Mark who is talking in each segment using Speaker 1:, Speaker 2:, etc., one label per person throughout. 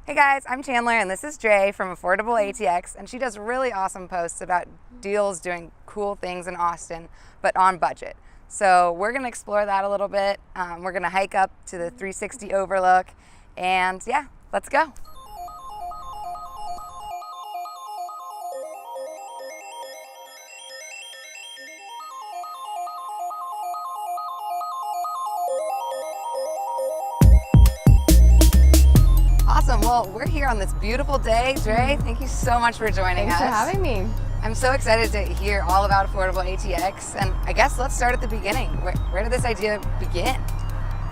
Speaker 1: Hey guys, I'm Chandler and this is Dre from Affordable ATX, and she does really awesome posts about deals doing cool things in Austin, but on budget. So we're going to explore that a little bit. We're going to hike up to the 360 overlook, and yeah, let's go. Awesome. Well, we're here on this beautiful day. Dre, thank you so much for joining us.
Speaker 2: Thanks for having me.
Speaker 1: I'm so excited to hear all about Affordable ATX, and I guess let's start at the beginning. Where did this idea begin?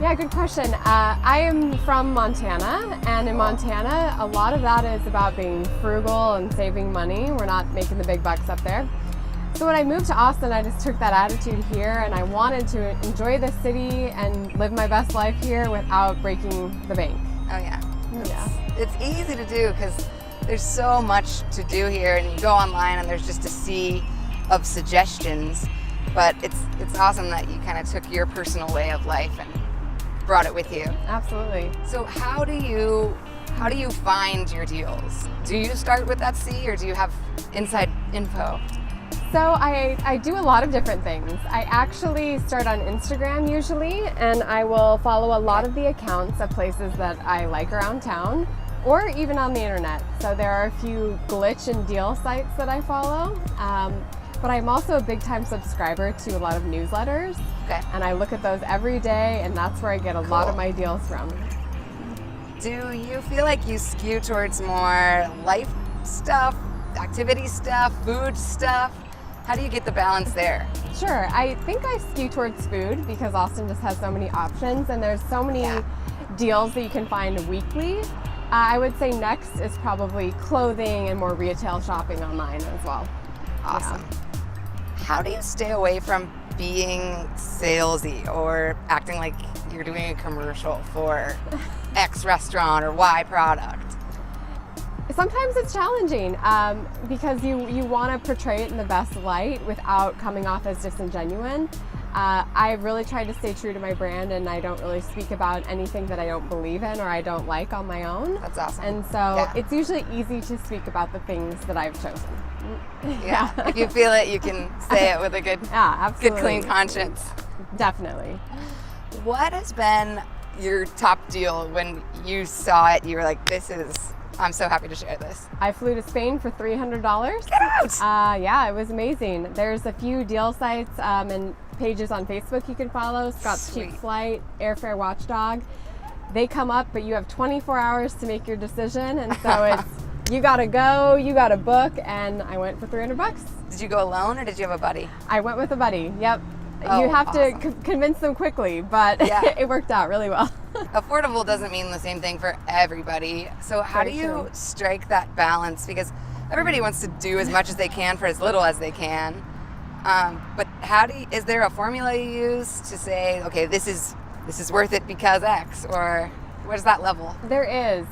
Speaker 2: Yeah, good question. I am from Montana, and in Montana, a lot of that is about being frugal and saving money. We're not making the big bucks up there. So when I moved to Austin, I just took that attitude here, and I wanted to enjoy the city and live my best life here without breaking the bank.
Speaker 1: Oh yeah.
Speaker 2: Yeah.
Speaker 1: It's easy to do because there's so much to do here, and you go online and there's just a sea of suggestions, but it's awesome that you kind of took your personal way of life and brought it with you.
Speaker 2: Absolutely.
Speaker 1: So how do you find your deals? Do you start with that sea, or do you have inside info?
Speaker 2: So I do a lot of different things. I actually start on Instagram usually, and I will follow a lot of the accounts of places that I like around town, or even on the internet. So there are a few glitch and deal sites that I follow, but I'm also a big time subscriber to a lot of newsletters, and I look at those every day, and that's where I get a lot of my deals from.
Speaker 1: Do you feel like you skew towards more life stuff, activity stuff, food stuff? How do you get the balance there?
Speaker 2: Sure, I think I skew towards food because Austin just has so many options, and there's so many deals that you can find weekly. I would say next is probably clothing and more retail shopping online as well.
Speaker 1: Awesome. Yeah. How do you stay away from being salesy or acting like you're doing a commercial for X restaurant or Y product?
Speaker 2: Sometimes it's challenging because you want to portray it in the best light without coming off as disingenuous. I really try to stay true to my brand, and I don't really speak about anything that I don't believe in or I don't like on my own.
Speaker 1: That's awesome.
Speaker 2: And so it's usually easy to speak about the things that I've chosen.
Speaker 1: Yeah. If you feel it, you can say it with a good, good clean conscience.
Speaker 2: Definitely.
Speaker 1: What has been your top deal when you saw it? You were like, I'm so happy to share this.
Speaker 2: I flew to Spain for $300.
Speaker 1: Get out!
Speaker 2: Yeah, it was amazing. There's a few deal sites and pages on Facebook you can follow. Scott's Cheap Flight, Airfare Watchdog. They come up, but you have 24 hours to make your decision, and so it's you gotta go, you gotta book, and I went for $300.
Speaker 1: Did you go alone, or did you have a buddy?
Speaker 2: I went with a buddy. Yep.
Speaker 1: Oh,
Speaker 2: you have
Speaker 1: awesome.
Speaker 2: to convince them quickly, but it worked out really well.
Speaker 1: Affordable doesn't mean the same thing for everybody. So how do you strike that balance? Because everybody wants to do as much as they can for as little as they can. But is there a formula you use to say, okay, this is worth it because X, or what is that level?
Speaker 2: There is.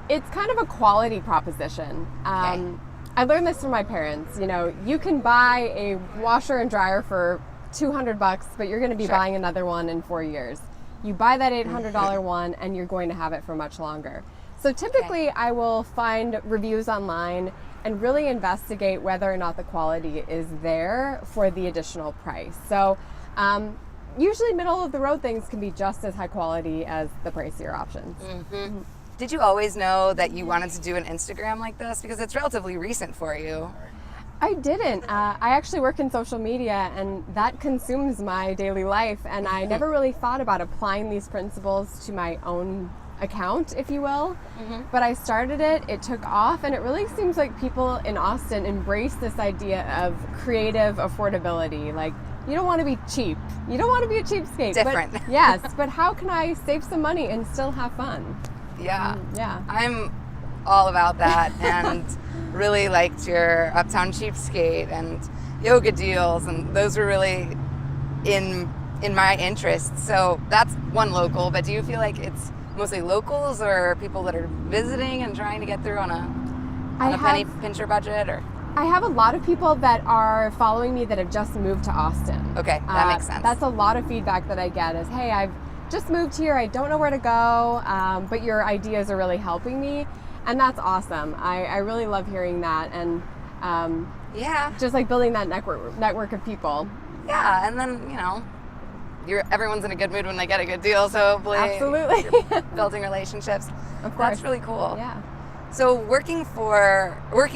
Speaker 2: It's kind of a quality proposition. I learned this from my parents. You know, you can buy a washer and dryer for $200, but you're going to be buying another one in 4 years. You buy that $800 one, and you're going to have it for much longer. So typically, I will find reviews online and really investigate whether or not the quality is there for the additional price. So usually middle of the road things can be just as high quality as the pricier options.
Speaker 1: Mm-hmm. Did you always know that you wanted to do an Instagram like this? Because it's relatively recent for you.
Speaker 2: I didn't. I actually work in social media, and that consumes my daily life, and I never really thought about applying these principles to my own account, if you will. But I started it took off, and it really seems like people in Austin embrace this idea of creative affordability. Like, you don't want to be cheap. You don't want to be a cheapskate.
Speaker 1: Different.
Speaker 2: But, yes, but how can I save some money and still have fun?
Speaker 1: Yeah.
Speaker 2: Yeah.
Speaker 1: I'm all about that, and really liked your Uptown Cheapskate and yoga deals, and those were really in my interest. So that's one local, but do you feel like it's mostly locals or people that are visiting and trying to get through on a penny pincher budget? Or
Speaker 2: I have a lot of people that are following me that have just moved to Austin.
Speaker 1: Okay, that makes sense.
Speaker 2: That's a lot of feedback that I get is, hey, I've just moved here. I don't know where to go, but your ideas are really helping me. And that's awesome. I really love hearing that. And just like building that network of people.
Speaker 1: Yeah, and then, everyone's in a good mood when they get a good deal, so hopefully
Speaker 2: Absolutely.
Speaker 1: you're building relationships.
Speaker 2: Of course.
Speaker 1: That's really cool.
Speaker 2: Yeah.
Speaker 1: So working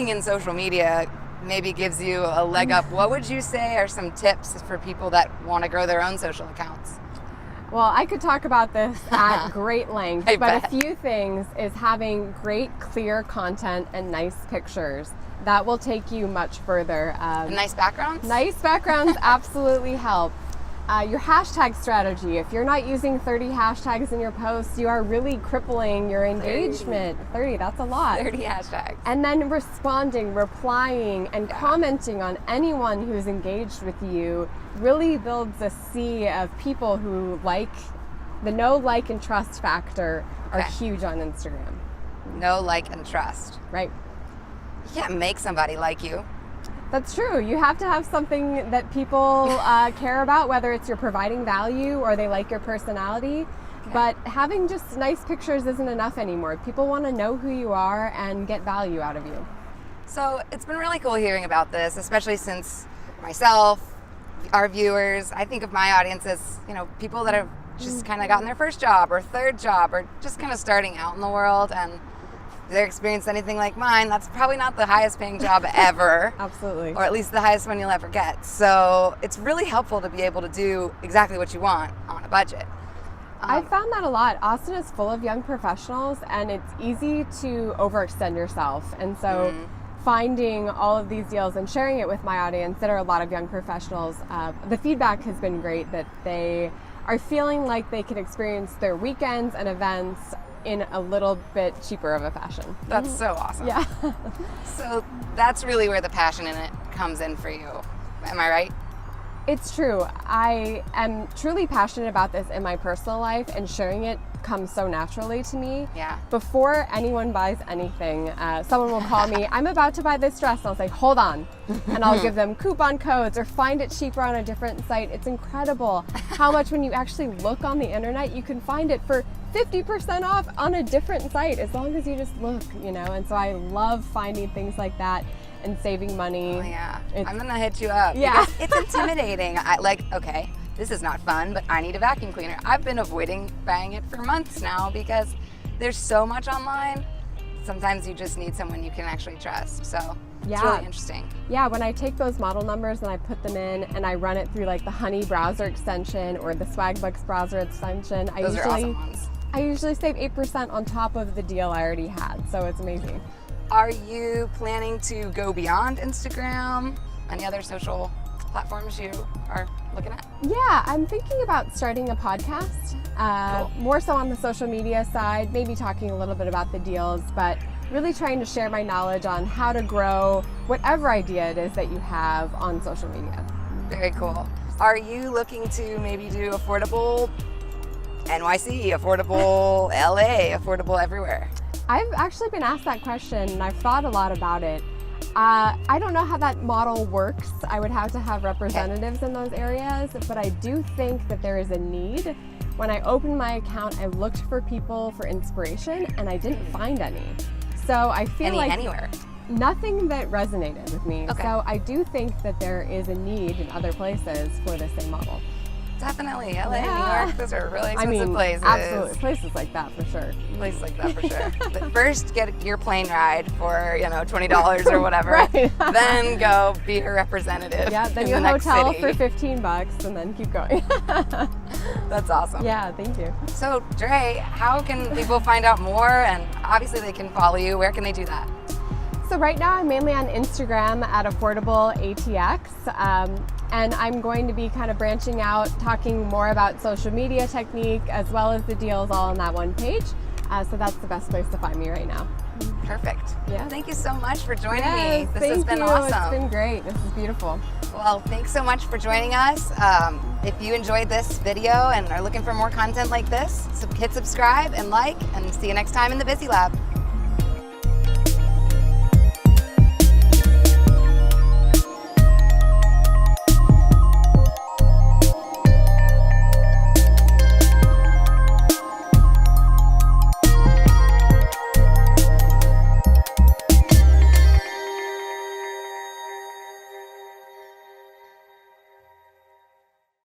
Speaker 1: in social media maybe gives you a leg up. What would you say are some tips for people that want to grow their own social accounts?
Speaker 2: Well, I could talk about this at great length,
Speaker 1: I
Speaker 2: but
Speaker 1: bet.
Speaker 2: a few things is having great, clear content and nice pictures. That will take you much further.
Speaker 1: Nice backgrounds?
Speaker 2: Nice backgrounds absolutely help. Your hashtag strategy. If you're not using 30 hashtags in your posts, you are really crippling your engagement. 30, that's a lot.
Speaker 1: 30 hashtags.
Speaker 2: And then replying, and commenting on anyone who's engaged with you really builds a sea of people who the know, like, and trust factor are huge on Instagram.
Speaker 1: Know, like, and trust.
Speaker 2: Right.
Speaker 1: You can't make somebody like you.
Speaker 2: That's true. You have to have something that people care about, whether it's you're providing value or they like your personality. Okay. But having just nice pictures isn't enough anymore. People want to know who you are and get value out of you.
Speaker 1: So it's been really cool hearing about this, especially since myself, our viewers, I think of my audience as, people that have just kind of gotten their first job or third job or just kind of starting out in the world, and they're experienced anything like mine, that's probably not the highest paying job ever.
Speaker 2: Absolutely.
Speaker 1: Or at least the highest one you'll ever get. So it's really helpful to be able to do exactly what you want on a budget.
Speaker 2: I found that a lot. Austin is full of young professionals, and it's easy to overextend yourself. And so finding all of these deals and sharing it with my audience that are a lot of young professionals, the feedback has been great that they are feeling like they can experience their weekends and events in a little bit cheaper of a fashion.
Speaker 1: That's so awesome.
Speaker 2: Yeah.
Speaker 1: So that's really where the passion in it comes in for you. Am I right?
Speaker 2: It's true. I am truly passionate about this in my personal life, and sharing it comes so naturally to me.
Speaker 1: Yeah.
Speaker 2: Before anyone buys anything, someone will call me, I'm about to buy this dress. And I'll say, hold on. And I'll give them coupon codes or find it cheaper on a different site. It's incredible how much when you actually look on the internet, you can find it for 50% off on a different site as long as you just look, And so I love finding things like that and saving money.
Speaker 1: Oh, yeah. I'm going to hit you up.
Speaker 2: Yeah.
Speaker 1: Because it's intimidating. Okay, this is not fun, but I need a vacuum cleaner. I've been avoiding buying it for months now because there's so much online. Sometimes you just need someone you can actually trust. So it's really interesting.
Speaker 2: Yeah, when I take those model numbers and I put them in and I run it through like the Honey browser extension or the Swagbucks browser extension,
Speaker 1: Those are awesome ones.
Speaker 2: I usually save 8% on top of the deal I already had. So it's amazing.
Speaker 1: Are you planning to go beyond Instagram? Any other social platforms you are looking at?
Speaker 2: Yeah, I'm thinking about starting a podcast,
Speaker 1: Cool.
Speaker 2: more so on the social media side, maybe talking a little bit about the deals, but really trying to share my knowledge on how to grow whatever idea it is that you have on social media.
Speaker 1: Very cool. Are you looking to maybe do affordable NYC, affordable LA, affordable everywhere?
Speaker 2: I've actually been asked that question and I've thought a lot about it. I don't know how that model works. I would have to have representatives in those areas, but I do think that there is a need. When I opened my account, I looked for people for inspiration and I didn't find any. So I feel
Speaker 1: anywhere?
Speaker 2: Nothing that resonated with me.
Speaker 1: Okay.
Speaker 2: So I do think that there is a need in other places for the same model.
Speaker 1: Definitely. LA,
Speaker 2: Yeah.
Speaker 1: New York, those are really expensive places.
Speaker 2: Absolutely. Places like that for sure.
Speaker 1: Places like that for sure. But first, get your plane ride for, $20 or whatever.
Speaker 2: Right.
Speaker 1: Then go be a representative.
Speaker 2: Yeah, then
Speaker 1: in
Speaker 2: you
Speaker 1: the next
Speaker 2: hotel
Speaker 1: city.
Speaker 2: for $15 and then keep going.
Speaker 1: That's awesome.
Speaker 2: Yeah, thank you.
Speaker 1: So, Dre, how can people find out more? And obviously they can follow you. Where can they do that?
Speaker 2: So right now I'm mainly on Instagram at AffordableATX, and I'm going to be kind of branching out, talking more about social media technique as well as the deals all on that one page. So that's the best place to find me right now.
Speaker 1: Perfect.
Speaker 2: Yeah.
Speaker 1: Thank you so much for joining
Speaker 2: Yes,
Speaker 1: me. This
Speaker 2: thank
Speaker 1: has been
Speaker 2: you.
Speaker 1: awesome.
Speaker 2: It's been great. This is beautiful.
Speaker 1: Well, thanks so much for joining us. If you enjoyed this video and are looking for more content like this, hit subscribe and like, and see you next time in the Bizzy Lab.